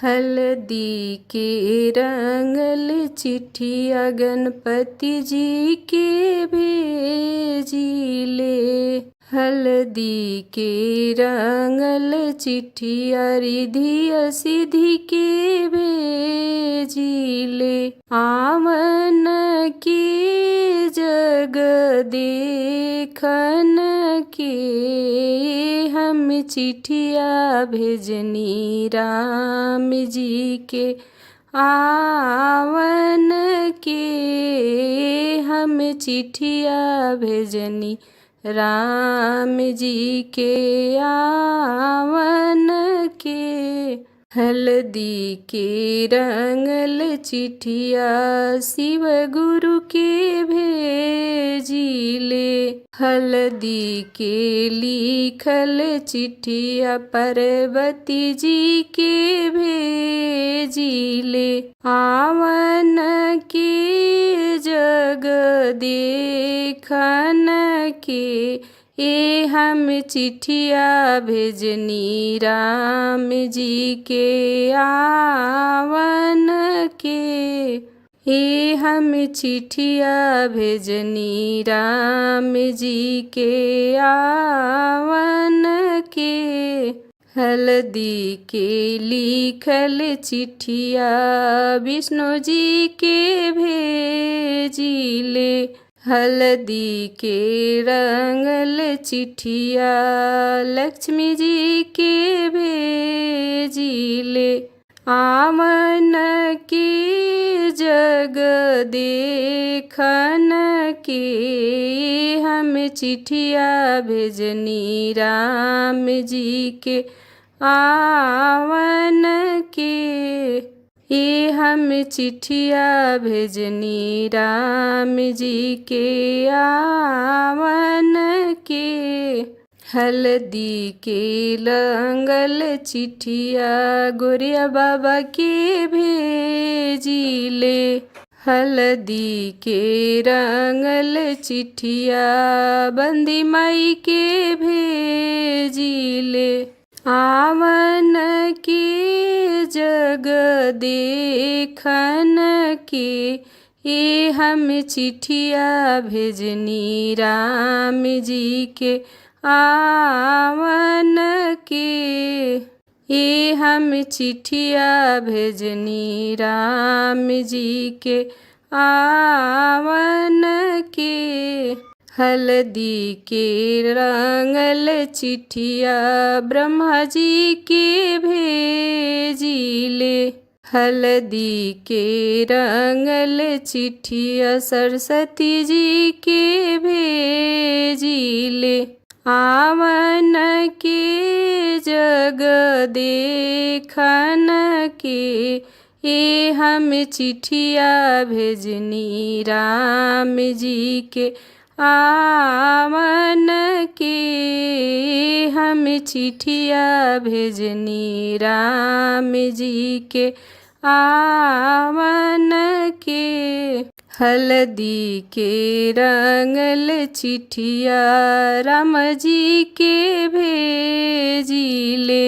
हल्दी के रंगल चिट्ठिया गणपति जी के भेजिले। हल्दी के रंगल चिट्ठिया रिधिया सिद्धि के भेजिले। आवन के जग देखन के हम चिट्ठिया भेजनी राम जी के। आवन के हम चिट्ठिया भेजनी राम जी के। आवन के हल्दी के रंगल चिट्ठिया शिव गुरु के भेजिले। हल्दी के लिखल चिट्ठिया पार्वती जी के भेजिले। आवन के जग देखन के हम चिट्ठिया भेजनी राम जी के। आवन के हम चिट्ठिया भेजनी राम जी के। आवन के हल्दी के लिखल चिट्ठिया विष्णु जी के भेजिले। हल्दी के रंगल चिट्ठिया लक्ष्मी जी के भेजिले। आवन के जग देखन के हम चिट्ठिया भेजनी राम जी के। आवन के हम चिट्ठिया भेजनी राम जी के। आवन के हल्दी के रंगल चिट्ठिया गोरिया बाबा के भेजिले। हल्दी के रंगल चिट्ठिया बंदी माई के भेजिले। आवन के जग देखन के हम चिट्ठिया भेजनी राम जी के। आवन के हम चिट्ठिया भेजनी राम जी के। आवन के हल्दी के रंगल चिट्ठिया ब्रह्मा जी के भेजिले। हल्दी के रंगल चिट्ठिया सरस्वती जी के भेजिले। आवन के जग देखन के हम चिट्ठिया भेजनी राम जी के। आवन के हम चिट्ठिया भेजनी राम जी के। आवन के हल्दी के रंगल चिट्ठिया राम जी के भेजिले।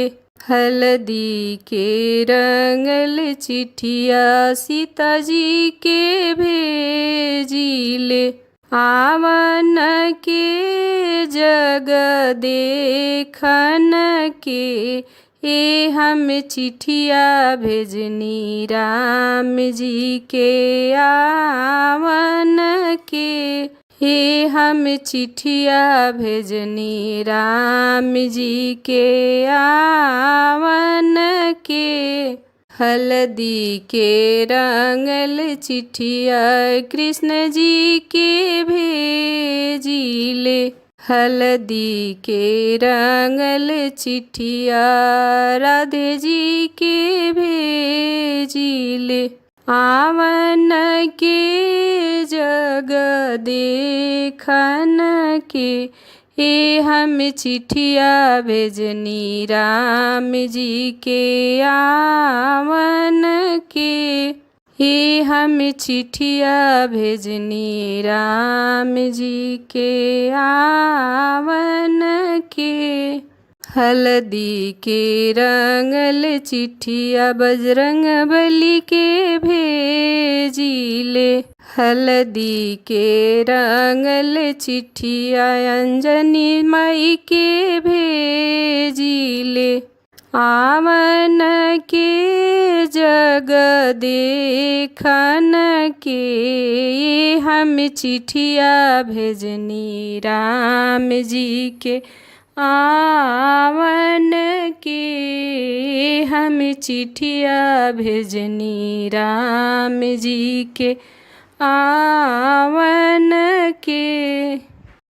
हल्दी के रंगल चिट्ठिया सीता जी के भेजिले। आवन के जग देखन के हम चिट्ठिया भेजनी राम जी के। आवन के हम चिट्ठिया भेजनी राम जी के। आवन के हल्दी के रंगल चिट्ठिया कृष्ण जी के भेजिले। हल्दी के रंगल चिट्ठिया राधे जी के भेजिले। आवन के जग देखन के हम चिट्ठिया भेजनी राम जी के। आवन के हम चिट्ठिया भेजनी राम जी के। आवन के हल्दी के रंगल चिट्ठिया बजरंग बली के भेजिले। हल्दी के रंगल चिट्ठिया अंजनी माई के भेजिले। आवन के जग देखन के हम चिट्ठिया भेजनी राम जी के। आवन के हम चिट्ठिया भेजनी राम जी के। आवन के।